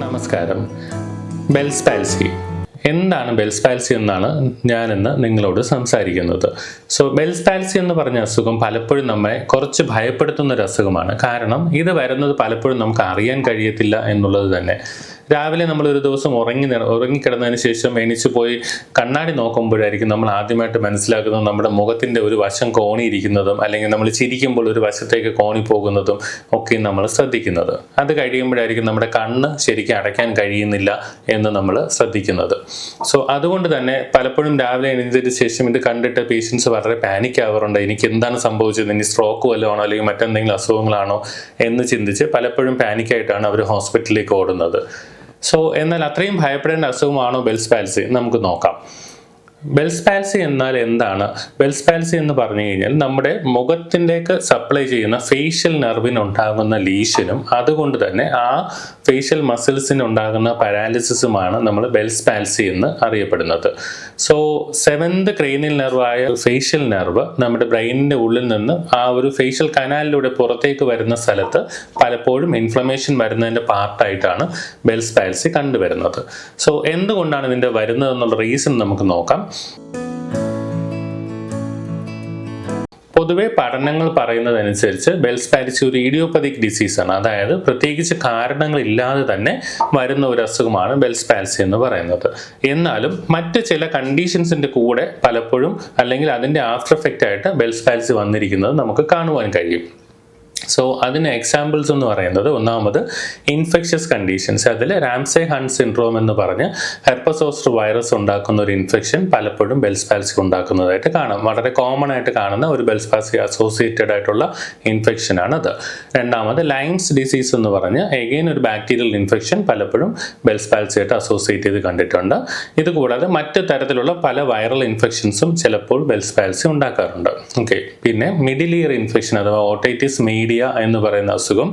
നമസ്കാരം. ബെൽസ് പാൽസി എന്താണ് ബെൽസ് പാൽസി എന്നാണ് ഞാനിന്ന് നിങ്ങളോട് സംസാരിക്കുന്നത്. ബെൽസ് പാൽസി എന്ന് പറഞ്ഞ അസുഖം പലപ്പോഴും നമ്മെ കുറച്ച് ഭയപ്പെടുത്തുന്ന ഒരു അസുഖമാണ്. കാരണം ഇത് വരുന്നത് പലപ്പോഴും നമുക്ക് അറിയാൻ കഴിയത്തില്ല എന്നുള്ളത് തന്നെ. രാവിലെ നമ്മളൊരു ദിവസം ഉറങ്ങിക്കിടന്നതിന് ശേഷം എണീച്ച് പോയി കണ്ണാടി നോക്കുമ്പോഴായിരിക്കും നമ്മൾ ആദ്യമായിട്ട് മനസ്സിലാക്കുന്നത് നമ്മുടെ മുഖത്തിൻ്റെ ഒരു വശം കോണിയിരിക്കുന്നതും അല്ലെങ്കിൽ നമ്മൾ ചിരിക്കുമ്പോൾ ഒരു വശത്തേക്ക് കോണി പോകുന്നതും ഒക്കെ നമ്മൾ ശ്രദ്ധിക്കുന്നത്. അത് കഴിയുമ്പോഴായിരിക്കും നമ്മുടെ കണ്ണ് ശരിക്കും അടയ്ക്കാൻ കഴിയുന്നില്ല എന്ന് നമ്മൾ ശ്രദ്ധിക്കുന്നത്. അതുകൊണ്ട് തന്നെ പലപ്പോഴും രാവിലെ എണീറ്റതിന് ശേഷം ഇത് കണ്ടിട്ട് പേഷ്യൻസ് വളരെ പാനിക് ആവാറുണ്ട്. എനിക്ക് എന്താണ് സംഭവിച്ചത്, ഇനി സ്ട്രോക്ക് വല്ലതും ആണോ അല്ലെങ്കിൽ മറ്റെന്തെങ്കിലും അസുഖങ്ങളാണോ എന്ന് ചിന്തിച്ച് പലപ്പോഴും പാനിക്കായിട്ടാണ് അവർ ഹോസ്പിറ്റലിലേക്ക് ഓടുന്നത്. എന്നാൽ അത്രയും ഭയപ്പെടേണ്ട അസുഖമാണോ ബെൽസ് പാൽസി? നമുക്ക് നോക്കാം. ബെൽസ് പാൽസി എന്നാൽ എന്താണ്? ബെൽസ് പാൽസി എന്ന് പറഞ്ഞു കഴിഞ്ഞാൽ നമ്മുടെ മുഖത്തിലേക്ക് സപ്ലൈ ചെയ്യുന്ന ഫേഷ്യൽ നെർവിന് ഉണ്ടാകുന്ന ലീഷനും അതുകൊണ്ട് തന്നെ ആ ഫേഷ്യൽ മസിൽസിന് ഉണ്ടാകുന്ന പാരാലിസിസുമാണ് നമ്മൾ ബെൽസ് പാൽസി എന്ന് അറിയപ്പെടുന്നത്. സെവൻത് ക്രേനിയൽ നെർവായ ഫേഷ്യൽ നെർവ് നമ്മുടെ ബ്രെയിനിന്റെ ഉള്ളിൽ നിന്ന് ആ ഒരു ഫേഷ്യൽ കനാലിലൂടെ പുറത്തേക്ക് വരുന്ന സ്ഥലത്ത് പലപ്പോഴും ഇൻഫ്ലമേഷൻ വരുന്നതിന്റെ പാർട്ടായിട്ടാണ് ബെൽസ് പാൽസി കണ്ടുവരുന്നത്. എന്തുകൊണ്ടാണ് ഇതിന്റെ വരുന്നത് എന്നുള്ള റീസൺ നമുക്ക് നോക്കാം. പൊതുവെ പഠനങ്ങൾ പറയുന്നതനുസരിച്ച് ബെൽസ് പാൽസി ഒരു ഇഡിയോപ്പതിക് ഡിസീസാണ്. അതായത് പ്രത്യേകിച്ച് കാരണങ്ങളില്ലാതെ തന്നെ വരുന്ന ഒരു അസുഖമാണ് ബെൽസ് പാൽസി എന്ന് പറയുന്നത്. എന്നാലും മറ്റ് ചില കണ്ടീഷൻസിന്റെ കൂടെ പലപ്പോഴും അല്ലെങ്കിൽ അതിന്റെ ആഫ്റ്റർ എഫക്റ്റ് ആയിട്ട് ബെൽസ് പാൽസി വന്നിരിക്കുന്നത് നമുക്ക് കാണുവാൻ കഴിയും. അതിന് എക്സാമ്പിൾസ് എന്ന് പറയുന്നത് ഒന്നാമത് ഇൻഫെക്ഷ്യസ് കണ്ടീഷൻസ്. അതിൽ റാംസെ ഹണ്ട് സിൻഡ്രോം എന്ന് പറഞ്ഞ് ഹെർപ്പസ് സോസ്റ്റർ വൈറസ് ഉണ്ടാക്കുന്ന ഒരു ഇൻഫെക്ഷൻ പലപ്പോഴും ബെൽസ് പാൽസി ഉണ്ടാക്കുന്നതായിട്ട് കാണാം. വളരെ കോമൺ ആയിട്ട് കാണുന്ന ഒരു ബെൽസ് പാൽസി അസോസിയേറ്റഡ് ആയിട്ടുള്ള ഇൻഫെക്ഷൻ ആണത്. രണ്ടാമത് ലൈംസ് ഡിസീസ് എന്ന് പറഞ്ഞ് എഗെയിൻ ഒരു ബാക്ടീരിയൽ ഇൻഫെക്ഷൻ പലപ്പോഴും ബെൽസ് പാൽസി ആയിട്ട് അസോസിയേറ്റ് ചെയ്ത് കണ്ടിട്ടുണ്ട്. ഇതുകൂടാതെ മറ്റ് തരത്തിലുള്ള പല വൈറൽ ഇൻഫെക്ഷൻസും ചിലപ്പോൾ ബെൽസ് പാൽസി ഉണ്ടാക്കാറുണ്ട്. പിന്നെ മിഡിൽ ഇയർ ഇൻഫെക്ഷൻ അഥവാ ഓട്ടൈറ്റിസ് മീഡിയ എന്ന് പറയുന്ന അസുഖം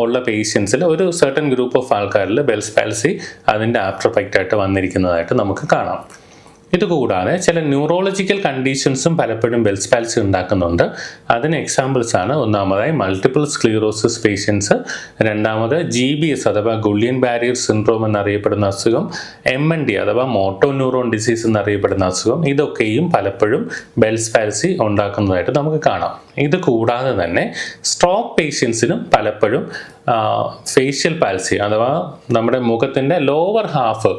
ഉള്ള പേഷ്യൻസിൽ ഒരു സർട്ടൻ ഗ്രൂപ്പ് ഓഫ് ആൾക്കാരിൽ ബെൽസ് പാൽസി അതിൻ്റെ ആഫ്റ്റർ എഫക്റ്റ് ആയിട്ട് വന്നിരിക്കുന്നതായിട്ട് നമുക്ക് കാണാം. ഇതുകൂടാതെ ചില ന്യൂറോളജിക്കൽ കണ്ടീഷൻസും പലപ്പോഴും ബെൽസ് പാൽസി ഉണ്ടാക്കുന്നുണ്ട്. അതിന് എക്സാമ്പിൾസ് ആണ് ഒന്നാമതായി മൾട്ടിപ്പിൾ സ്ക്ലീറോസിസ് പേഷ്യൻസ്, രണ്ടാമത് GBS അഥവാ ഗുള്ളിയൻ ബാരിയർ സിൻഡ്രോം എന്നറിയപ്പെടുന്ന അസുഖം, MND അഥവാ മോട്ടോ ന്യൂറോൺ ഡിസീസ് എന്നറിയപ്പെടുന്ന അസുഖം. ഇതൊക്കെയും പലപ്പോഴും ബെൽസ് പാൽസി ഉണ്ടാക്കുന്നതായിട്ട് നമുക്ക് കാണാം. ഇത് കൂടാതെ തന്നെ സ്ട്രോക്ക് പേഷ്യൻസിനും പലപ്പോഴും ഫേഷ്യൽ പാൽസി അഥവാ നമ്മുടെ മുഖത്തിൻ്റെ ലോവർ ഹാഫ്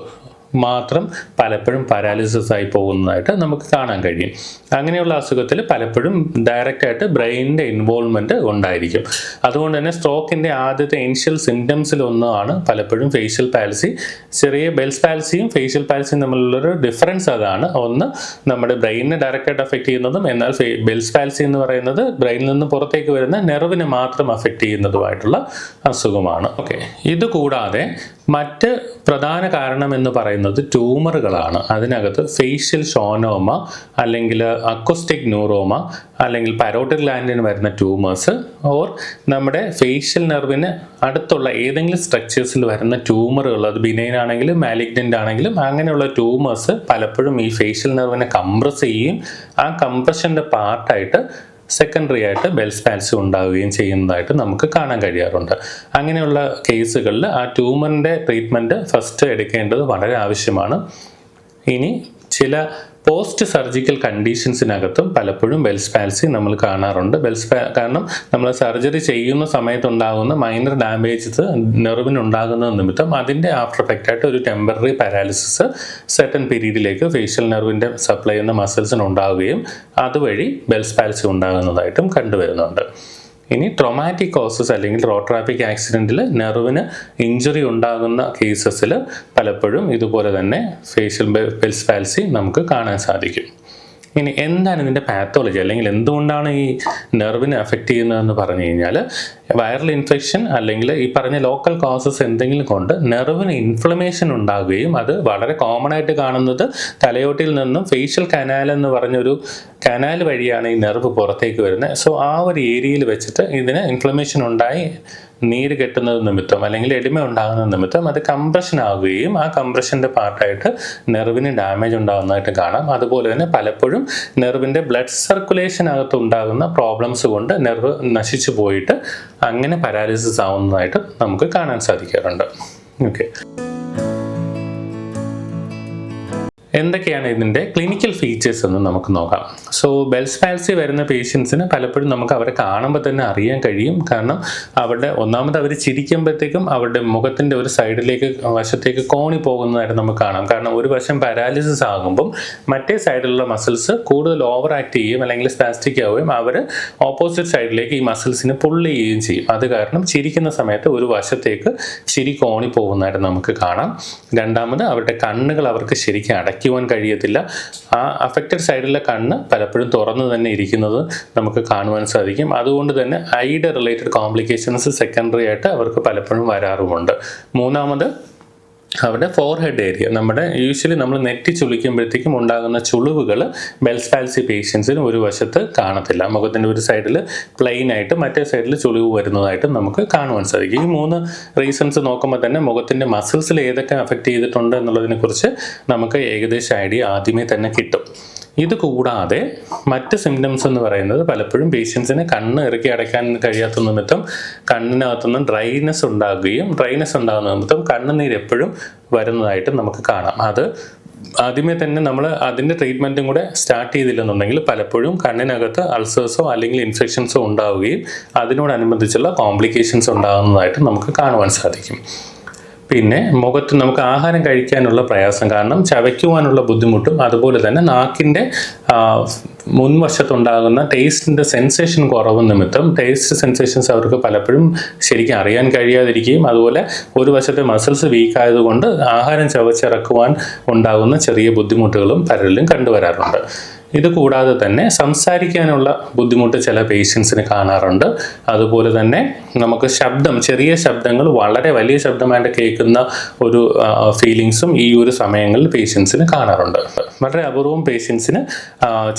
മാത്രം പലപ്പോഴും പാരാലിസിസ് ആയി പോകുന്നതായിട്ട് നമുക്ക് കാണാൻ കഴിയും. അങ്ങനെയുള്ള അസുഖത്തിൽ പലപ്പോഴും ഡയറക്റ്റ് ആയിട്ട് ബ്രെയിനിൻ്റെ ഇൻവോൾവ്മെന്റ് ഉണ്ടായിരിക്കും. അതുകൊണ്ട് തന്നെ സ്ട്രോക്കിന്റെ ആദ്യത്തെ ഇനിഷ്യൽ സിംറ്റംസിൽ ഒന്നാണ് പലപ്പോഴും ഫേഷ്യൽ പാൽസി. ചെറിയ ബെൽസ് പാൽസിയും ഫേഷ്യൽ പാൽസിയും തമ്മിലുള്ളൊരു ഡിഫറൻസ് അതാണ്. ഒന്ന് നമ്മുടെ ബ്രെയിനിനെ ഡയറക്റ്റ് ആയിട്ട് അഫക്റ്റ് ചെയ്യുന്നതും, എന്നാൽ ബെൽസ് പാൽസി എന്ന് പറയുന്നത് ബ്രെയിനിൽ നിന്ന് പുറത്തേക്ക് വരുന്ന നെർവിനെ മാത്രം അഫക്റ്റ് ചെയ്യുന്നതുമായിട്ടുള്ള അസുഖമാണ്. ഇത് കൂടാതെ മറ്റ് പ്രധാന കാരണം എന്ന് പറയുന്നത് ട്യൂമറുകളാണ്. അതിനകത്ത് ഫേഷ്യൽ ഷോനോമ അല്ലെങ്കിൽ അക്കോസ്റ്റിക് ന്യൂറോമ അല്ലെങ്കിൽ പരോട്ടിഡ് ഗ്ലാൻഡിന് വരുന്ന ട്യൂമേഴ്സ് ഓർ നമ്മുടെ ഫേഷ്യൽ നെർവിന് അടുത്തുള്ള ഏതെങ്കിലും സ്ട്രക്ചേഴ്സിൽ വരുന്ന ട്യൂമറുകൾ, അത് ബിനൈൻ ആണെങ്കിലും മാലിഗ്നൻ്റ് ആണെങ്കിലും അങ്ങനെയുള്ള ട്യൂമേഴ്സ് പലപ്പോഴും ഈ ഫേഷ്യൽ നെർവിനെ കംപ്രസ് ചെയ്യുകയും ആ കംപ്രഷൻ്റെ പാർട്ടായിട്ട് സെക്കൻഡറി ആയിട്ട് ബെൽസ് പാൽസി ഉണ്ടാവുകയും ചെയ്യുന്നതായിട്ട് നമുക്ക് കാണാൻ കഴിയാറുണ്ട്. അങ്ങനെയുള്ള കേസുകളിൽ ആ ട്യൂമറിൻ്റെ ട്രീറ്റ്മെൻറ്റ് ഫസ്റ്റ് എടുക്കേണ്ടത് വളരെ ആവശ്യമാണ്. ഇനി ചില പോസ്റ്റ് സർജിക്കൽ കണ്ടീഷൻസിനകത്തും പലപ്പോഴും ബെൽസ് പാൽസി നമ്മൾ കാണാറുണ്ട്. കാരണം നമ്മൾ സർജറി ചെയ്യുന്ന സമയത്തുണ്ടാകുന്ന മൈനർ ഡാമേജസ് നെർവിനുണ്ടാകുന്നത് നിമിത്തം അതിൻ്റെ ആഫ്റ്റർ എഫക്റ്റ് ആയിട്ട് ഒരു ടെമ്പററി പാരാലിസിസ് സെർട്ടൻ പീരീഡിലേക്ക് ഫേഷ്യൽ നെർവിൻ്റെ സപ്ലൈ ചെയ്യുന്ന മസിൽസിന് ഉണ്ടാവുകയും അതുവഴി ബെൽസ് പാൽസി ഉണ്ടാകുന്നതായിട്ടും കണ്ടുവരുന്നുണ്ട്. ഇനി ട്രോമാറ്റിക് കോസസ് അല്ലെങ്കിൽ റോഡ് ട്രാഫിക് ആക്സിഡൻറ്റിൽ നെർവിന് ഇഞ്ചുറി ഉണ്ടാകുന്ന കേസസിൽ പലപ്പോഴും ഇതുപോലെ തന്നെ ഫേഷ്യൽ ബെൽസ് പാൽസി നമുക്ക് കാണാൻ സാധിക്കും. ഇനി എന്താണ് ഇതിൻ്റെ പാത്തോളജി അല്ലെങ്കിൽ എന്തുകൊണ്ടാണ് ഈ നെർവിനെ അഫക്റ്റ് ചെയ്യുന്നതെന്ന് പറഞ്ഞു കഴിഞ്ഞാൽ വൈറൽ ഇൻഫെക്ഷൻ അല്ലെങ്കിൽ ഈ പറഞ്ഞ ലോക്കൽ കോസസ് എന്തെങ്കിലും കൊണ്ട് നെർവിന് ഇൻഫ്ലമേഷൻ ഉണ്ടാകുകയും അത് വളരെ കോമൺ ആയിട്ട് കാണുന്നത് തലയോട്ടിൽ നിന്നും ഫേഷ്യൽ കനാൽ എന്ന് പറഞ്ഞൊരു കനാൽ വഴിയാണ് ഈ നെർവ് പുറത്തേക്ക് വരുന്നത്. ആ ഒരു ഏരിയയിൽ വെച്ചിട്ട് ഇതിന് ഇൻഫ്ലമേഷൻ ഉണ്ടായി നീര് കെട്ടുന്നത് നിമിത്തം അല്ലെങ്കിൽ എഡിമ ഉണ്ടാകുന്നത് നിമിത്തം അത് കംപ്രഷൻ ആവുകയും ആ കംപ്രഷൻ്റെ പാർട്ടായിട്ട് നെർവിന് ഡാമേജ് ഉണ്ടാകുന്നതായിട്ട് കാണാം. അതുപോലെ തന്നെ പലപ്പോഴും നെർവിൻ്റെ ബ്ലഡ് സർക്കുലേഷൻ അകത്ത് ഉണ്ടാകുന്ന പ്രോബ്ലംസ് കൊണ്ട് നെർവ് നശിച്ചു പോയിട്ട് അങ്ങനെ പാരാലിസിസ് ആവുന്നതായിട്ട് നമുക്ക് കാണാൻ സാധിക്കാറുണ്ട്. ഓക്കെ. എന്തൊക്കെയാണ് ഇതിൻ്റെ ക്ലിനിക്കൽ ഫീച്ചേഴ്സ് എന്ന് നമുക്ക് നോക്കാം. സോ ബെൽസ് പാൽസി വരുന്ന പേഷ്യൻസിന് പലപ്പോഴും നമുക്ക് അവരെ കാണുമ്പോൾ തന്നെ അറിയാൻ കഴിയും. കാരണം ഒന്നാമത് അവർ ചിരിക്കുമ്പോഴത്തേക്കും അവരുടെ മുഖത്തിൻ്റെ ഒരു സൈഡിലേക്ക് വശത്തേക്ക് കോണി പോകുന്നതായിട്ട് നമുക്ക് കാണാം. കാരണം ഒരു വശം പാരാലിസിസ് ആകുമ്പം മറ്റേ സൈഡിലുള്ള മസിൽസ് കൂടുതൽ ഓവർ ആക്ട് ചെയ്യുകയും അല്ലെങ്കിൽ സ്പാസ്റ്റിക് ആവുകയും അവർ ഓപ്പോസിറ്റ് സൈഡിലേക്ക് ഈ മസിൽസിന് പുള്ള് ചെയ്യുകയും ചെയ്യും. അത് കാരണം ചിരിക്കുന്ന സമയത്ത് ഒരു വശത്തേക്ക് ചിരി കോണി പോകുന്നതായിട്ട് നമുക്ക് കാണാം. രണ്ടാമത് അവരുടെ കണ്ണുകൾ അവർക്ക് ശരിക്കും അടയ്ക്കുവാൻ കഴിയത്തില്ല. ആ അഫക്റ്റഡ് സൈഡിലെ കണ്ണ് പലപ്പോഴും തുറന്നു തന്നെ ഇരിക്കുന്നത് നമുക്ക് കാണുവാൻ സാധിക്കും. അതുകൊണ്ട് തന്നെ ഐയുടെ റിലേറ്റഡ് കോംപ്ലിക്കേഷൻസ് സെക്കൻഡറി ആയിട്ട് അവർക്ക് പലപ്പോഴും വരാറുമുണ്ട്. മൂന്നാമത് അവരുടെ ഫോർഹെഡ് ഏരിയ, യൂഷ്വലി നമ്മൾ നെറ്റി ചുളിക്കുമ്പോഴത്തേക്കും ഉണ്ടാകുന്ന ചുളിവുകൾ ബെൽസ് പാൽസി പേഷ്യൻസിന് ഒരു വശത്ത് കാണത്തില്ല. മുഖത്തിൻ്റെ ഒരു സൈഡിൽ പ്ലെയിൻ ആയിട്ട് മറ്റേ സൈഡിൽ ചുളിവ് വരുന്നതായിട്ട് നമുക്ക് കാണുവാൻ സാധിക്കും. ഈ 3 റീസൺസ് നോക്കുമ്പോൾ തന്നെ മുഖത്തിൻ്റെ മസിൽസിൽ ഏതൊക്കെ അഫക്റ്റ് ചെയ്തിട്ടുണ്ട് എന്നുള്ളതിനെക്കുറിച്ച് നമുക്ക് ഏകദേശം ഐഡിയ ആദ്യമേ തന്നെ കിട്ടും. ഇത് കൂടാതെ മറ്റ് സിംറ്റംസ് എന്ന് പറയുന്നത് പലപ്പോഴും പേഷ്യൻസിന് കണ്ണ് ഇറക്കി അടയ്ക്കാൻ കഴിയാത്ത നിമിത്തം കണ്ണിനകത്തുനിന്ന് ഡ്രൈനെസ് ഉണ്ടാകുന്ന നിമിത്തം കണ്ണുനീര് എപ്പോഴും വരുന്നതായിട്ട് നമുക്ക് കാണാം. അത് ആദ്യമേ തന്നെ നമ്മൾ അതിൻ്റെ ട്രീറ്റ്മെൻറ്റും കൂടെ സ്റ്റാർട്ട് ചെയ്തില്ലെന്നുണ്ടെങ്കിൽ പലപ്പോഴും കണ്ണിനകത്ത് അൾസേഴ്സോ അല്ലെങ്കിൽ ഇൻഫെക്ഷൻസോ ഉണ്ടാവുകയും അതിനോടനുബന്ധിച്ചുള്ള കോംപ്ലിക്കേഷൻസ് ഉണ്ടാകുന്നതായിട്ട് നമുക്ക് കാണുവാൻ സാധിക്കും. പിന്നെ മുഖത്ത് നമുക്ക് ആഹാരം കഴിക്കാനുള്ള പ്രയാസം കാരണം ചവയ്ക്കുവാനുള്ള ബുദ്ധിമുട്ടും അതുപോലെ തന്നെ നാക്കിൻ്റെ മുൻവശത്തുണ്ടാകുന്ന ടേസ്റ്റിൻ്റെ സെൻസേഷൻ കുറവ് നിമിത്തം ടേസ്റ്റ് സെൻസേഷൻസ് അവർക്ക് പലപ്പോഴും ശരിക്കും അറിയാൻ കഴിയാതിരിക്കുകയും അതുപോലെ ഒരു വശത്തെ മസിൽസ് വീക്ക് ആയതുകൊണ്ട് ആഹാരം ചവച്ചിറക്കുവാൻ ഉണ്ടാകുന്ന ചെറിയ ബുദ്ധിമുട്ടുകളും പലരിലും കണ്ടുവരാറുണ്ട്. ഇത് കൂടാതെ തന്നെ സംസാരിക്കാനുള്ള ബുദ്ധിമുട്ട് ചില പേഷ്യൻസിന് കാണാറുണ്ട്. അതുപോലെ തന്നെ നമുക്ക് ചെറിയ ശബ്ദങ്ങൾ വളരെ വലിയ ശബ്ദമായിട്ട് കേൾക്കുന്ന ഒരു ഫീലിങ്സും ഈ ഒരു സമയങ്ങളിൽ പേഷ്യൻസിന് കാണാറുണ്ട്. വളരെ അപൂർവം പേഷ്യൻസിന്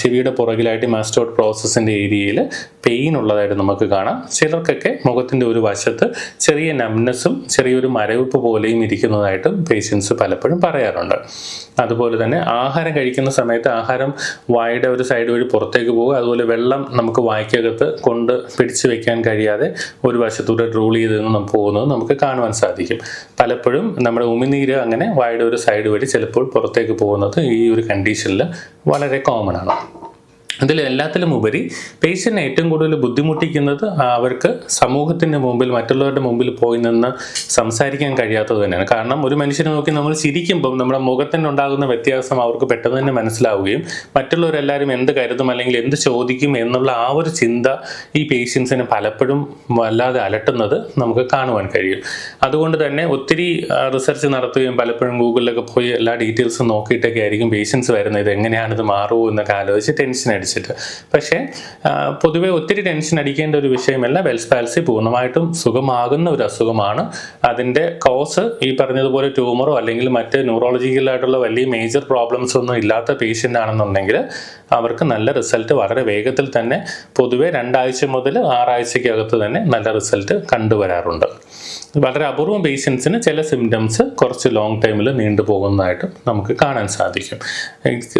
ചെവിയുടെ പുറകിലായിട്ട് മാസ്റ്റോഡ് പ്രോസസ്സിൻ്റെ ഏരിയയിൽ പെയിൻ ഉള്ളതായിട്ട് നമുക്ക് കാണാം. ചിലർക്കൊക്കെ മുഖത്തിൻ്റെ ഒരു വശത്ത് ചെറിയ നംനെസ്സും ചെറിയൊരു മരവിപ്പ് പോലെയും ഇരിക്കുന്നതായിട്ടും പേഷ്യൻസ് പലപ്പോഴും പറയാറുണ്ട്. അതുപോലെ തന്നെ ആഹാരം കഴിക്കുന്ന സമയത്ത് ആഹാരം വായുടെ ഒരു സൈഡ് വഴി പുറത്തേക്ക് പോകുക, അതുപോലെ വെള്ളം നമുക്ക് വായ്ക്കകത്ത് കൊണ്ട് പിടിച്ചു വെക്കാൻ കഴിയാതെ ഒരു വശത്തൂടെ ഡ്രൂൾ ചെയ്ത് പോകുന്നത് നമുക്ക് കാണുവാൻ സാധിക്കും. പലപ്പോഴും നമ്മുടെ ഉമിനീര് അങ്ങനെ വായുടെ ഒരു സൈഡ് വഴി ചിലപ്പോൾ പുറത്തേക്ക് പോകുന്നത് ഈ ഒരു കണ്ടീഷനിൽ വളരെ കോമൺ ആണ്. ഇതിലെല്ലാത്തിലും ഉപരി പേഷ്യൻറ്റിനെ ഏറ്റവും കൂടുതൽ ബുദ്ധിമുട്ടിക്കുന്നത് അവർക്ക് സമൂഹത്തിൻ്റെ മുമ്പിൽ മറ്റുള്ളവരുടെ മുമ്പിൽ പോയി നിന്ന് സംസാരിക്കാൻ കഴിയാത്തത് തന്നെയാണ്. കാരണം ഒരു മനുഷ്യനെ നോക്കി നമ്മൾ ചിരിക്കുമ്പം നമ്മുടെ മുഖത്തിനുണ്ടാകുന്ന വ്യത്യാസം അവർക്ക് പെട്ടെന്ന് തന്നെ മനസ്സിലാവുകയും മറ്റുള്ളവരെല്ലാവരും എന്ത് കരുതും അല്ലെങ്കിൽ എന്ത് ചോദിക്കും എന്നുള്ള ആ ഒരു ചിന്ത ഈ പേഷ്യൻസിനെ പലപ്പോഴും വല്ലാതെ അലട്ടുന്നത് നമുക്ക് കാണുവാൻ കഴിയും. അതുകൊണ്ട് തന്നെ ഒത്തിരി റിസർച്ച് നടത്തുകയും പലപ്പോഴും ഗൂഗിളിലൊക്കെ പോയി എല്ലാ ഡീറ്റെയിൽസും നോക്കിയിട്ടൊക്കെ ആയിരിക്കും പേഷ്യൻസ് വരുന്നത്. ഇത് എങ്ങനെയാണിത് മാറുമോ എന്നൊക്കെ ആലോചിച്ച് ടെൻഷൻ അടിച്ചിട്ട്. പക്ഷേ പൊതുവെ ഒത്തിരി ടെൻഷൻ അടിക്കേണ്ട ഒരു വിഷയമല്ല. ബെൽസ് പാൽസി പൂർണ്ണമായിട്ടും സുഖമാകുന്ന ഒരു അസുഖമാണ്. അതിൻ്റെ കോസ് ഈ പറഞ്ഞതുപോലെ ട്യൂമറോ അല്ലെങ്കിൽ മറ്റ് ന്യൂറോളജിക്കലായിട്ടുള്ള വലിയ മേജർ പ്രോബ്ലംസ് ഒന്നും ഇല്ലാത്ത പേഷ്യൻ്റ് ആണെന്നുണ്ടെങ്കിൽ അവർക്ക് നല്ല റിസൾട്ട് വളരെ വേഗത്തിൽ തന്നെ പൊതുവെ 2 ആഴ്ച മുതൽ 6 ആഴ്ചയ്ക്കകത്ത് തന്നെ നല്ല റിസൾട്ട് കണ്ടുവരാറുണ്ട്. വളരെ അപൂർവം പേഷ്യൻസിന് ചില സിംറ്റംസ് കുറച്ച് ലോങ് ടൈമിൽ നീണ്ടുപോകുന്നതായിട്ടും നമുക്ക് കാണാൻ സാധിക്കും.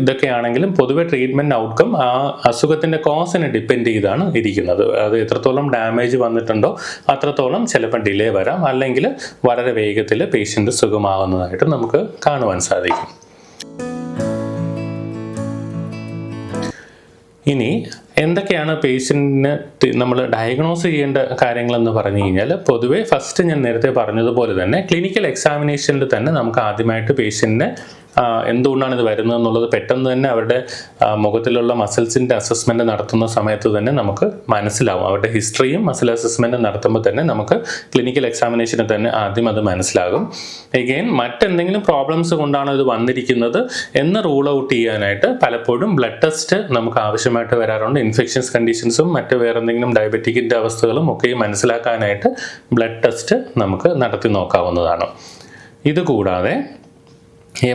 ഇതൊക്കെയാണെങ്കിലും പൊതുവെ ട്രീറ്റ്മെൻറ്റ് ഔട്ട്കം ആ അസുഖത്തിൻ്റെ കോസിനെ ഡിപ്പെൻഡ് ചെയ്താണ് ഇരിക്കുന്നത്. അത് എത്രത്തോളം ഡാമേജ് വന്നിട്ടുണ്ടോ അത്രത്തോളം ചിലപ്പോൾ ഡിലേ വരാം, അല്ലെങ്കിൽ വളരെ വേഗത്തിൽ പേഷ്യൻ്റ് സുഖമാകുന്നതായിട്ട് നമുക്ക് കാണുവാൻ സാധിക്കും. ഇനി എന്തൊക്കെയാണ് പേഷ്യൻറ്റിന് നമ്മൾ ഡയഗ്നോസ് ചെയ്യേണ്ട കാര്യങ്ങളെന്ന് പറഞ്ഞു കഴിഞ്ഞാൽ പൊതുവേ ഫസ്റ്റ് ഞാൻ നേരത്തെ പറഞ്ഞതുപോലെ തന്നെ ക്ലിനിക്കൽ എക്സാമിനേഷനിൽ തന്നെ നമുക്ക് ആദ്യമായിട്ട് പേഷ്യൻറ്റിനെ എന്തുകൊണ്ടാണ് ഇത് വരുന്നത് എന്നുള്ളത് പെട്ടെന്ന് തന്നെ അവരുടെ മുഖത്തിലുള്ള മസിൽസിൻ്റെ അസസ്മെൻറ്റ് നടത്തുന്ന സമയത്ത് തന്നെ നമുക്ക് മനസ്സിലാവും. അവരുടെ ഹിസ്റ്ററിയും മസിൽ അസസ്മെൻറ്റും നടത്തുമ്പോൾ തന്നെ നമുക്ക് ക്ലിനിക്കൽ എക്സാമിനേഷനിൽ തന്നെ ആദ്യം അത് മനസ്സിലാകും. എഗെയിൻ മറ്റെന്തെങ്കിലും പ്രോബ്ലംസ് കൊണ്ടാണ് ഇത് വന്നിരിക്കുന്നത് എന്ന് റൂൾ ഔട്ട് ചെയ്യാനായിട്ട് പലപ്പോഴും ബ്ലഡ് ടെസ്റ്റ് നമുക്ക് ആവശ്യമായിട്ട് വരാറുണ്ട്. ഇൻഫെക്ഷൻസ് കണ്ടീഷൻസും മറ്റ് വേറെ എന്തെങ്കിലും ഡയബറ്റിക്കിൻ്റെ അവസ്ഥകളും ഒക്കെ മനസ്സിലാക്കാനായിട്ട് ബ്ലഡ് ടെസ്റ്റ് നമുക്ക് നടത്തി നോക്കാവുന്നതാണ്. ഇതുകൂടാതെ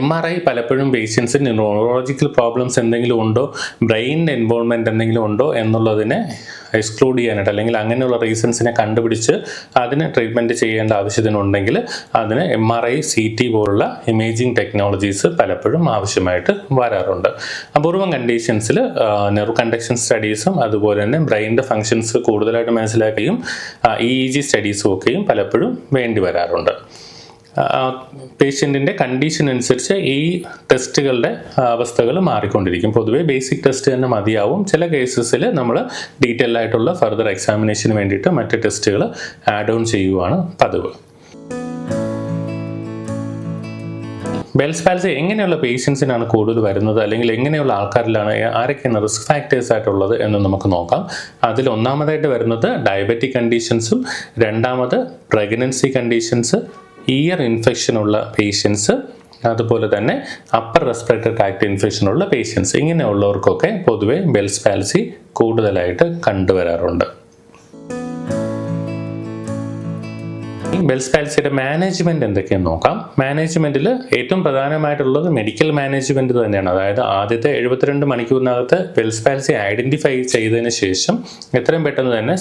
MRI പലപ്പോഴും പേഷ്യൻസിന് ന്യൂറോളജിക്കൽ പ്രോബ്ലംസ് എന്തെങ്കിലും ഉണ്ടോ, ബ്രെയിനിൻ്റെ ഇൻവോൾവ്മെൻറ്റ് എന്തെങ്കിലും ഉണ്ടോ എന്നുള്ളതിനെ എക്സ്ക്ലൂഡ് ചെയ്യാനായിട്ട് അല്ലെങ്കിൽ അങ്ങനെയുള്ള റീസൺസിനെ കണ്ടുപിടിച്ച് അതിന് ട്രീറ്റ്മെൻറ്റ് ചെയ്യേണ്ട ആവശ്യത്തിനുണ്ടെങ്കിൽ അതിന് MRI, CT പോലുള്ള ഇമേജിംഗ് ടെക്നോളജീസ് പലപ്പോഴും ആവശ്യമായിട്ട് വരാറുണ്ട്. അപൂർവം കണ്ടീഷൻസിൽ നെർവ് കണ്ടക്ഷൻ സ്റ്റഡീസും അതുപോലെ തന്നെ ബ്രെയിനിൻ്റെ ഫങ്ഷൻസ് കൂടുതലായിട്ട് മനസ്സിലാക്കുകയും EEG സ്റ്റഡീസും ഒക്കെയും പലപ്പോഴും വേണ്ടി വരാറുണ്ട്. പേഷ്യൻറ്റിൻ്റെ കണ്ടീഷൻ അനുസരിച്ച് ഈ ടെസ്റ്റുകളുടെ അവസ്ഥകൾ മാറിക്കൊണ്ടിരിക്കും. പൊതുവെ ബേസിക് ടെസ്റ്റ് തന്നെ മതിയാവും. ചില കേസസിൽ നമ്മൾ ഡീറ്റെയിൽ ആയിട്ടുള്ള ഫർദർ എക്സാമിനേഷന് വേണ്ടിയിട്ട് മറ്റ് ടെസ്റ്റുകൾ ആഡ് ഓൺ ചെയ്യുകയാണ് പതിവ്. ബെൽസ് പാൽസി എങ്ങനെയുള്ള പേഷ്യൻസിനാണ് കൂടുതൽ വരുന്നത്, അല്ലെങ്കിൽ എങ്ങനെയുള്ള ആൾക്കാരിലാണ്, ആരൊക്കെയാണ് റിസ്ക് ഫാക്ടേഴ്സ് ആയിട്ടുള്ളത് എന്ന് നമുക്ക് നോക്കാം. അതിൽ ഒന്നാമതായിട്ട് വരുന്നത് ഡയബറ്റിക് കണ്ടീഷൻസും, രണ്ടാമത് പ്രഗ്നൻസി കണ്ടീഷൻസ്, ഇയർ ഇൻഫെക്ഷൻ ഉള്ള പേഷ്യൻസ്, അതുപോലെ തന്നെ അപ്പർ റെസ്പിറേറ്ററി ട്രാക്ട് ഇൻഫെക്ഷൻ ഉള്ള പേഷ്യൻസ്. ഇങ്ങനെയുള്ളവർക്കൊക്കെ പൊതുവെ ബെൽസ് പാൽസി കൂടുതലായിട്ട് കണ്ടുവരാറുണ്ട്. ബെൽസ് പാൽസിയുടെ മാനേജ്മെൻറ്റ് എന്തൊക്കെയെന്ന് നോക്കാം. മാനേജ്മെൻറ്റിൽ ഏറ്റവും പ്രധാനമായിട്ടുള്ളത് മെഡിക്കൽ മാനേജ്മെൻറ്റ് തന്നെയാണ്. അതായത് ആദ്യത്തെ 72 മണിക്കൂറിനകത്ത് ബെൽസ് പാൽസി ഐഡൻറ്റിഫൈ ചെയ്തതിന് ശേഷം എത്രയും പെട്ടെന്ന് തന്നെ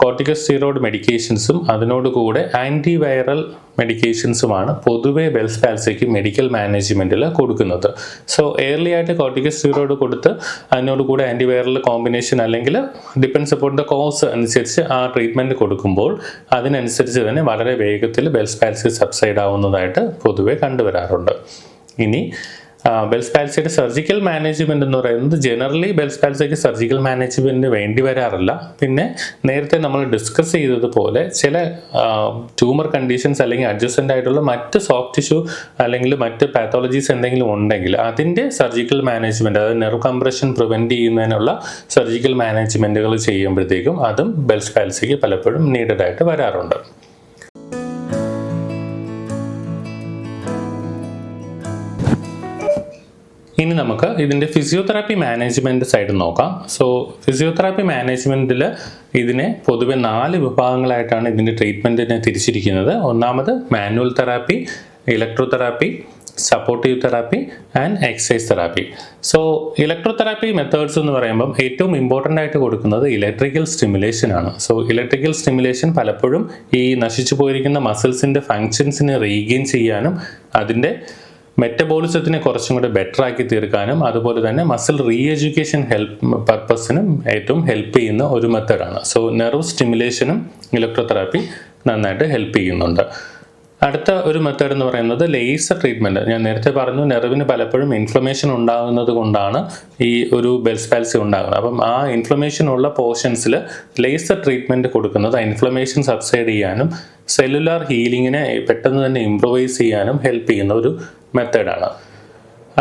കോർട്ടിക്കോസ്റ്റീറോയിഡ് മെഡിക്കേഷൻസും അതിനോടുകൂടെ ആൻറ്റിവൈറൽ മെഡിക്കേഷൻസുമാണ് പൊതുവെ ബെൽസ് പാൽസിക്ക് മെഡിക്കൽ മാനേജ്മെൻറ്റിൽ കൊടുക്കുന്നത്. സോ ഏർലി ആയിട്ട് കോർട്ടിക്കോസ്റ്റീറോയിഡ് കൊടുത്ത് അതിനോടുകൂടെ ആൻറ്റിവൈറൽ കോമ്പിനേഷൻ, അല്ലെങ്കിൽ ഡിപ്പെൻഡ്സ് അപ്പോൺ ദ കോസ് അനുസരിച്ച് ആ ട്രീറ്റ്മെൻറ്റ് കൊടുക്കുമ്പോൾ അതിനനുസരിച്ച് തന്നെ വളരെ വേഗത്തിൽ ബെൽസ് പാൽസി സബ്സൈഡ് ആവുന്നതായിട്ട് പൊതുവെ കണ്ടുവരാറുണ്ട്. ഇനി ബെൽസ് പാൽസിയുടെ സർജിക്കൽ മാനേജ്മെൻറ്റ് എന്ന് പറയുന്നത് ജനറലി ബെൽസ് പാൽസിക്ക് സർജിക്കൽ മാനേജ്മെൻറ്റ് വേണ്ടി വരാറില്ല. പിന്നെ നേരത്തെ നമ്മൾ ഡിസ്കസ് ചെയ്തതുപോലെ ചില ട്യൂമർ കണ്ടീഷൻസ് അല്ലെങ്കിൽ അഡ്ജസ്റ്റൻ്റ് ആയിട്ടുള്ള മറ്റ് സോഫ്റ്റ് ടിഷ്യൂ അല്ലെങ്കിൽ മറ്റ് പാത്തോളജീസ് എന്തെങ്കിലും ഉണ്ടെങ്കിൽ അതിൻ്റെ സർജിക്കൽ മാനേജ്മെൻറ്റ്, അതായത് നെർവ് കംപ്രഷൻ പ്രിവെൻറ്റ് ചെയ്യുന്നതിനുള്ള സർജിക്കൽ മാനേജ്മെൻറ്റുകൾ ചെയ്യുമ്പോഴത്തേക്കും അതും ബെൽസ് പാൽസിക്ക് പലപ്പോഴും നീഡഡ് ആയിട്ട് വരാറുണ്ട്. ഇനി നമുക്ക് ഇതിൻ്റെ ഫിസിയോതെറാപ്പി മാനേജ്മെൻറ്റ് സൈഡ് നോക്കാം. സോ ഫിസിയോതെറാപ്പി മാനേജ്മെൻറ്റിൽ ഇതിനെ പൊതുവെ 4 വിഭാഗങ്ങളായിട്ടാണ് ഇതിൻ്റെ ട്രീറ്റ്മെൻറ്റിനെ തിരിച്ചിരിക്കുന്നത്. ഒന്നാമത് manual therapy, electrotherapy, supportive therapy and exercise therapy. So electrotherapy methods എന്ന് പറയുമ്പം ഏറ്റവും ഇമ്പോർട്ടൻ്റ് ആയിട്ട് കൊടുക്കുന്നത് ഇലക്ട്രിക്കൽ സ്റ്റിമുലേഷൻ ആണ്. സോ ഇലക്ട്രിക്കൽ സ്റ്റിമുലേഷൻ പലപ്പോഴും ഈ നശിച്ചു പോയിരിക്കുന്ന മസിൽസിൻ്റെ ഫങ്ഷൻസിനെ റീഗെയിൻ ചെയ്യാനും അതിൻ്റെ മെറ്റബോളിസത്തിനെ കുറച്ചും കൂടെ ബെറ്റർ ആക്കി തീർക്കാനും അതുപോലെ തന്നെ മസിൽ റീ എഡ്യൂക്കേഷൻ പർപ്പസിനും ഏറ്റവും ഹെൽപ്പ് ചെയ്യുന്ന ഒരു മെത്തേഡാണ്. സോ നെർവ് സ്റ്റിമുലേഷനും ഇലക്ട്രോതെറാപ്പി നന്നായിട്ട് ഹെൽപ്പ് ചെയ്യുന്നുണ്ട്. അടുത്ത ഒരു മെത്തേഡ് എന്ന് പറയുന്നത് ലേസർ ട്രീറ്റ്മെൻറ്റ്. ഞാൻ നേരത്തെ പറഞ്ഞു നെർവിന് പലപ്പോഴും ഇൻഫ്ലമേഷൻ ഉണ്ടാകുന്നത് കൊണ്ടാണ് ഈ ഒരു ബെൽസ് പാൽസി ഉണ്ടാകുന്നത്. അപ്പം ആ ഇൻഫ്ലമേഷൻ ഉള്ള പോർഷൻസിൽ ലേസർ ട്രീറ്റ്മെൻറ്റ് കൊടുക്കുന്നത് ആ ഇൻഫ്ലമേഷൻ സബ്സൈഡ് ചെയ്യാനും സെല്ലുലാർ ഹീലിങ്ങിനെ പെട്ടെന്ന് തന്നെ ഇംപ്രൂവൈസ് ചെയ്യാനും ഹെൽപ്പ് ചെയ്യുന്ന ഒരു മെത്തേഡാണ്.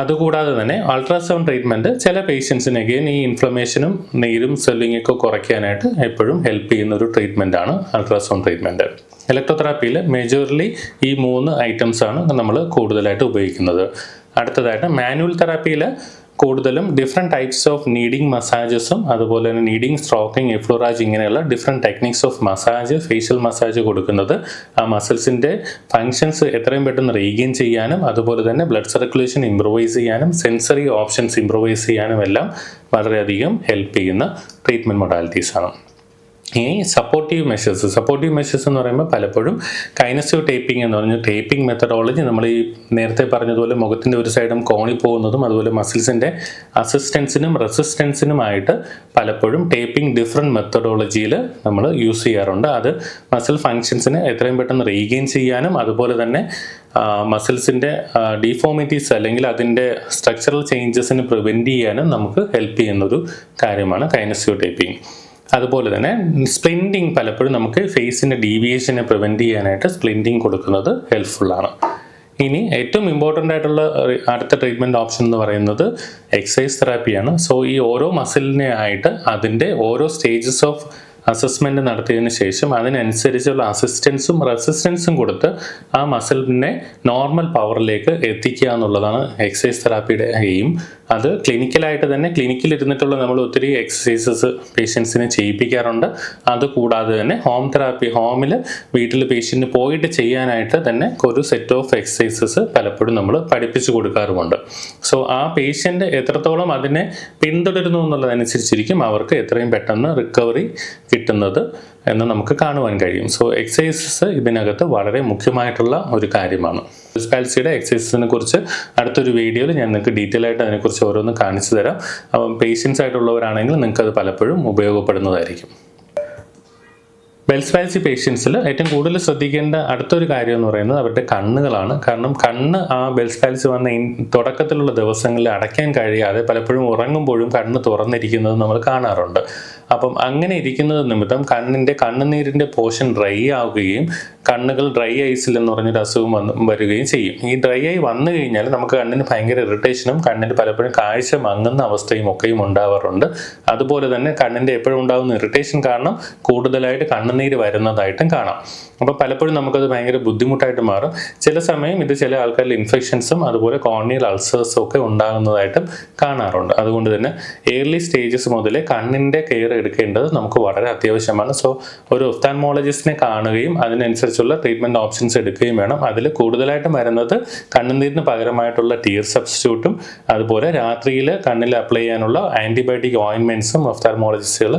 അതുകൂടാതെ തന്നെ അൾട്രാസൗണ്ട് ട്രീറ്റ്മെൻറ്റ് ചില പേഷ്യൻസിന് അഗെയിൻ ഈ ഇൻഫ്ലമേഷനും നീരും സ്വെല്ലിങ്ങൊക്കെ കുറയ്ക്കാനായിട്ട് എപ്പോഴും ഹെൽപ്പ് ചെയ്യുന്ന ഒരു ട്രീറ്റ്മെൻറ്റാണ് അൾട്രാസൗണ്ട് ട്രീറ്റ്മെൻറ്റ്. ഇലക്ട്രോതെറാപ്പിയിൽ മേജർലി ഈ 3 ഐറ്റംസാണ് നമ്മൾ കൂടുതലായിട്ട് ഉപയോഗിക്കുന്നത്. അടുത്തതായിട്ട് മാനുവൽ തെറാപ്പിയിൽ കൂടുതലും ഡിഫറെൻറ്റ് ടൈപ്സ് ഓഫ് നീഡിങ് മസാജസും അതുപോലെ തന്നെ നീഡിങ്, സ്ട്രോക്കിംഗ്, എഫ്ലോറാജ് ഇങ്ങനെയുള്ള different techniques of massage, facial massage കൊടുക്കുന്നത് ആ മസിൽസിൻ്റെ ഫങ്ഷൻസ് എത്രയും പെട്ടെന്ന് റീഗെയിൻ ചെയ്യാനും അതുപോലെ തന്നെ ബ്ലഡ് സർക്കുലേഷൻ ഇംപ്രൂവൈസ് ചെയ്യാനും സെൻസറി ഓപ്ഷൻസ് ഇംപ്രൂവൈസ് ചെയ്യാനും എല്ലാം വളരെയധികം ഹെൽപ്പ് ചെയ്യുന്ന ട്രീറ്റ്മെൻറ്റ് മൊഡാലിറ്റീസാണ്. ഇനി സപ്പോർട്ടീവ് മെഷേഴ്സ് എന്ന് പറയുമ്പോൾ പലപ്പോഴും കൈനസിയോ ടേപ്പിംഗ് എന്ന് പറഞ്ഞ ടേപ്പിംഗ് മെത്തഡോളജി നമ്മൾ ഈ നേരത്തെ പറഞ്ഞതുപോലെ മുഖത്തിൻ്റെ ഒരു സൈഡും കോണി പോകുന്നതും അതുപോലെ മസിൽസിൻ്റെ അസിസ്റ്റൻസിനും റെസിസ്റ്റൻസിനുമായിട്ട് പലപ്പോഴും ടേപ്പിംഗ് ഡിഫറെൻറ്റ് മെത്തഡോളജിയിൽ നമ്മൾ യൂസ് ചെയ്യാറുണ്ട്. അത് മസിൽ ഫങ്ഷൻസിനെ എത്രയും പെട്ടെന്ന് റീഗെയിൻ ചെയ്യാനും അതുപോലെ തന്നെ മസിൽസിൻ്റെ ഡിഫോമിറ്റീസ് അല്ലെങ്കിൽ അതിൻ്റെ സ്ട്രക്ചറൽ ചേഞ്ചസിന് പ്രിവെൻറ്റ് ചെയ്യാനും നമുക്ക് ഹെൽപ്പ് ചെയ്യുന്നൊരു കാര്യമാണ് കൈനസിയോ ടേപ്പിംഗ്. അതുപോലെ തന്നെ സ്പ്ലിൻറ്റിങ് പലപ്പോഴും നമുക്ക് ഫേസിൻ്റെ ഡീവിയേഷനെ പ്രിവെൻറ്റ് ചെയ്യാനായിട്ട് സ്പ്ലിൻറ്റിങ് കൊടുക്കുന്നത് ഹെൽപ്ഫുള്ളാണ്. ഇനി ഏറ്റവും ഇമ്പോർട്ടൻ്റ് ആയിട്ടുള്ള അടുത്ത ട്രീറ്റ്മെൻറ്റ് ഓപ്ഷൻ എന്ന് പറയുന്നത് എക്സസൈസ് തെറാപ്പിയാണ്. സോ ഈ ഓരോ മസിലിനെ ആയിട്ട് അതിൻ്റെ ഓരോ സ്റ്റേജസ് ഓഫ് അസസ്മെൻറ്റ് നടത്തിയതിന് ശേഷം അതിനനുസരിച്ചുള്ള അസിസ്റ്റൻസും റെസിസ്റ്റൻസും കൊടുത്ത് ആ മസിലിനെ നോർമൽ പവറിലേക്ക് എത്തിക്കുക എന്നുള്ളതാണ് എക്സസൈസ് തെറാപ്പിയുടെ എയിം. അത് ക്ലിനിക്കലായിട്ട് തന്നെ ക്ലിനിക്കിലിരുന്നിട്ടുള്ള നമ്മൾ ഒത്തിരി എക്സസൈസസ് പേഷ്യൻസിനെ ചെയ്യിപ്പിക്കാറുണ്ട്. അതുകൂടാതെ തന്നെ ഹോം തെറാപ്പി, ഹോമിൽ വീട്ടിൽ പേഷ്യൻറ്റ് പോയിട്ട് ചെയ്യാനായിട്ട് തന്നെ ഒരു സെറ്റ് ഓഫ് എക്സസൈസസ് പലപ്പോഴും നമ്മൾ പഠിപ്പിച്ചു കൊടുക്കാറുമുണ്ട്. സോ ആ പേഷ്യൻ്റ് എത്രത്തോളം അതിനെ പിന്തുടരുന്നു എന്നുള്ളതനുസരിച്ചിരിക്കും അവർക്ക് എത്രയും പെട്ടെന്ന് റിക്കവറി കിട്ടുന്നത് എന്ന് നമുക്ക് കാണുവാൻ കഴിയും. സോ എക്സസൈസസ് ഇതിനകത്ത് വളരെ മുഖ്യമായിട്ടുള്ള ഒരു കാര്യമാണ്. ബെൽസ് പാൽസിയുടെ എക്സസൈസിനെ കുറിച്ച് അടുത്തൊരു വീഡിയോയിൽ ഞാൻ നിങ്ങൾക്ക് ഡീറ്റെയിൽ ആയിട്ട് അതിനെക്കുറിച്ച് ഓരോന്ന് കാണിച്ചു തരാം. അപ്പം പേഷ്യൻസ് ആയിട്ടുള്ളവരാണെങ്കിൽ നിങ്ങൾക്ക് അത് പലപ്പോഴും ഉപയോഗപ്പെടുന്നതായിരിക്കും. ബെൽസ് പാൽസി പേഷ്യൻസിൽ ഏറ്റവും കൂടുതൽ ശ്രദ്ധിക്കേണ്ട അടുത്തൊരു കാര്യം എന്ന് പറയുന്നത് അവരുടെ കണ്ണുകളാണ്. കാരണം കണ്ണ് ആ ബെൽസ് പാൽസി വന്ന തുടക്കത്തിലുള്ള ദിവസങ്ങളിൽ അടയ്ക്കാൻ കഴിയാതെ പലപ്പോഴും ഉറങ്ങുമ്പോഴും കണ്ണ് തുറന്നിരിക്കുന്നത് നമ്മൾ കാണാറുണ്ട്. അപ്പം അങ്ങനെ ഇരിക്കുന്നത് നിമിത്തം കണ്ണുനീരിൻ്റെ പോർഷൻ ഡ്രൈ ആവുകയും കണ്ണുകൾ ഡ്രൈ ഐസിൽ എന്ന് പറഞ്ഞൊരു അസുഖം വരികയും ചെയ്യും. ഈ ഡ്രൈ ആയി വന്നു കഴിഞ്ഞാൽ നമുക്ക് കണ്ണിന് ഭയങ്കര ഇറിറ്റേഷനും കണ്ണിന് പലപ്പോഴും കാഴ്ച മങ്ങുന്ന അവസ്ഥയും ഒക്കെയും ഉണ്ടാവാറുണ്ട്. അതുപോലെ തന്നെ കണ്ണിൻ്റെ എപ്പോഴും ഉണ്ടാകുന്ന ഇറിറ്റേഷൻ കാരണം കൂടുതലായിട്ട് കണ്ണുനീര് വരുന്നതായിട്ടും കാണാം. അപ്പോൾ പലപ്പോഴും നമുക്കത് ഭയങ്കര ബുദ്ധിമുട്ടായിട്ട് മാറും. ചില സമയം ഇത് ചില ആൾക്കാരിൽ ഇൻഫെക്ഷൻസും അതുപോലെ കോർണിയൽ അൾസേഴ്സും ഒക്കെ ഉണ്ടാകുന്നതായിട്ടും കാണാറുണ്ട്. അതുകൊണ്ട് തന്നെ ഏർലി സ്റ്റേജസ് മുതലേ കണ്ണിൻ്റെ കെയർ എടുക്കേണ്ടത് നമുക്ക് വളരെ അത്യാവശ്യമാണ്. സോ ഒരു ഒഫ്താൽമോളജിസ്റ്റിനെ കാണുകയും അതിനനുസരിച്ചുള്ള ട്രീറ്റ്മെൻറ്റ് ഓപ്ഷൻസ് എടുക്കുകയും വേണം. അതിൽ കൂടുതലായിട്ടും വരുന്നത് കണ്ണുനീരിന് പകരമായിട്ടുള്ള ടീർ സബ്സ്റ്റിറ്റ്യൂട്ടും അതുപോലെ രാത്രിയിൽ കണ്ണിൽ അപ്ലൈ ചെയ്യാനുള്ള ആൻറ്റിബയോട്ടിക് ഓയിൻമെൻറ്റ്സും ഒഫ്താൽമോളജിസ്റ്റുകൾ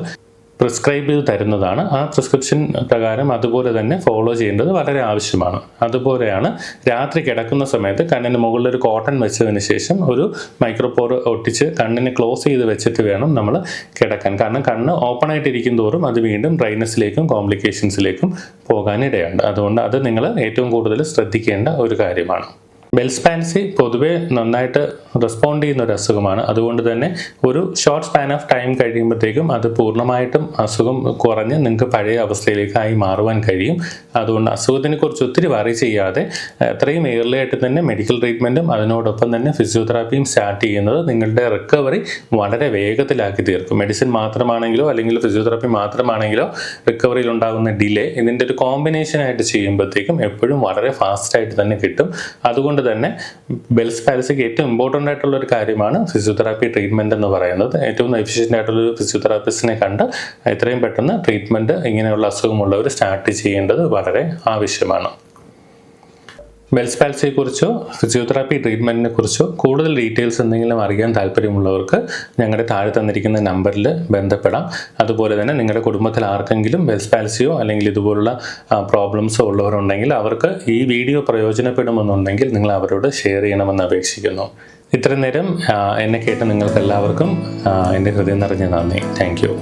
പ്രിസ്ക്രൈബ് ചെയ്ത് തരുന്നതാണ്. ആ പ്രിസ്ക്രിപ്ഷൻ പ്രകാരം അതുപോലെ തന്നെ ഫോളോ ചെയ്യേണ്ടത് വളരെ ആവശ്യമാണ്. അതുപോലെയാണ് രാത്രി കിടക്കുന്ന സമയത്ത് കണ്ണിന് മുകളിൽ ഒരു കോട്ടൺ വെച്ചതിന് ശേഷം ഒരു മൈക്രോപോർ ഒട്ടിച്ച് കണ്ണിനെ ക്ലോസ് ചെയ്ത് വെച്ചിട്ട് വേണം നമ്മൾ കിടക്കാൻ. കാരണം കണ്ണ് ഓപ്പൺ ആയിട്ടിരിക്കും തോറും അത് വീണ്ടും ഡ്രൈനസിലേക്കും കോംപ്ലിക്കേഷൻസിലേക്കും പോകാനിടയുണ്ട്. അതുകൊണ്ട് അത് നിങ്ങൾ ഏറ്റവും കൂടുതൽ ശ്രദ്ധിക്കേണ്ട ഒരു കാര്യമാണ്. ബെൽസ് പാൽസി പൊതുവെ നന്നായിട്ട് റെസ്പോണ്ട് ചെയ്യുന്ന ഒരു അസുഖമാണ്. അതുകൊണ്ട് തന്നെ ഒരു ഷോർട്ട് സ്പാൻ ഓഫ് ടൈം കഴിയുമ്പോഴത്തേക്കും അത് പൂർണ്ണമായിട്ടും അസുഖം കുറഞ്ഞ് നിങ്ങൾക്ക് പഴയ അവസ്ഥയിലേക്കായി മാറുവാൻ കഴിയും. അതുകൊണ്ട് അസുഖത്തിനെ കുറിച്ച് ഒത്തിരി വറി ചെയ്യാതെ അത്രയും ഏർലി ആയിട്ട് തന്നെ മെഡിക്കൽ ട്രീറ്റ്മെൻറ്റും അതിനോടൊപ്പം തന്നെ ഫിസിയോതെറാപ്പിയും സ്റ്റാർട്ട് ചെയ്യുന്നത് നിങ്ങളുടെ റിക്കവറി വളരെ വേഗത്തിലാക്കി തീർക്കും. മെഡിസിൻ മാത്രമാണെങ്കിലോ അല്ലെങ്കിൽ ഫിസിയോതെറാപ്പി മാത്രമാണെങ്കിലോ റിക്കവറിയിൽ ഉണ്ടാകുന്ന ഡിലേ ഇതിൻ്റെ ഒരു കോമ്പിനേഷനായിട്ട് ചെയ്യുമ്പോഴത്തേക്കും എപ്പോഴും വളരെ ഫാസ്റ്റായിട്ട് തന്നെ കിട്ടും. അതുകൊണ്ട് തന്നെ ബെൽസ് പാൽസിക്ക് ഏറ്റവും ഇമ്പോർട്ടൻ്റ് ആയിട്ടുള്ള ഒരു കാര്യമാണ് ഫിസിയോതെറാപ്പി ട്രീറ്റ്മെൻറ്റ് എന്ന് പറയുന്നത്. ഏറ്റവും എഫിഷ്യൻ്റ് ആയിട്ടുള്ളൊരു ഫിസിയോതെറാപ്പിസ്റ്റിനെ കണ്ട് എത്രയും പെട്ടെന്ന് ട്രീറ്റ്മെൻറ്റ് ഇങ്ങനെയുള്ള അസുഖമുള്ളവർ സ്റ്റാർട്ട് ചെയ്യേണ്ടത് വളരെ ആവശ്യമാണ്. ബെൽസ് പാൽസിയെക്കുറിച്ചോ ഫിസിയോതെറാപ്പി ട്രീറ്റ്മെൻറ്റിനെ കുറിച്ചോ കൂടുതൽ ഡീറ്റെയിൽസ് എന്തെങ്കിലും അറിയാൻ താല്പര്യമുള്ളവർക്ക് ഞങ്ങളുടെ താഴെ തന്നിരിക്കുന്ന നമ്പറിൽ ബന്ധപ്പെടാം. അതുപോലെ തന്നെ നിങ്ങളുടെ കുടുംബത്തിൽ ആർക്കെങ്കിലും ബെൽസ് പാൽസിയോ അല്ലെങ്കിൽ ഇതുപോലുള്ള പ്രോബ്ലംസോ ഉള്ളവരുണ്ടെങ്കിൽ അവർക്ക് ഈ വീഡിയോ പ്രയോജനപ്പെടുമെന്നുണ്ടെങ്കിൽ നിങ്ങൾ അവരോട് ഷെയർ ചെയ്യണമെന്ന് അപേക്ഷിക്കുന്നു. ഇത്രയും നേരം എന്നെ കേട്ട നിങ്ങൾക്ക് എല്ലാവർക്കും എൻ്റെ ഹൃദയം നിറഞ്ഞ നന്ദി. Thank you.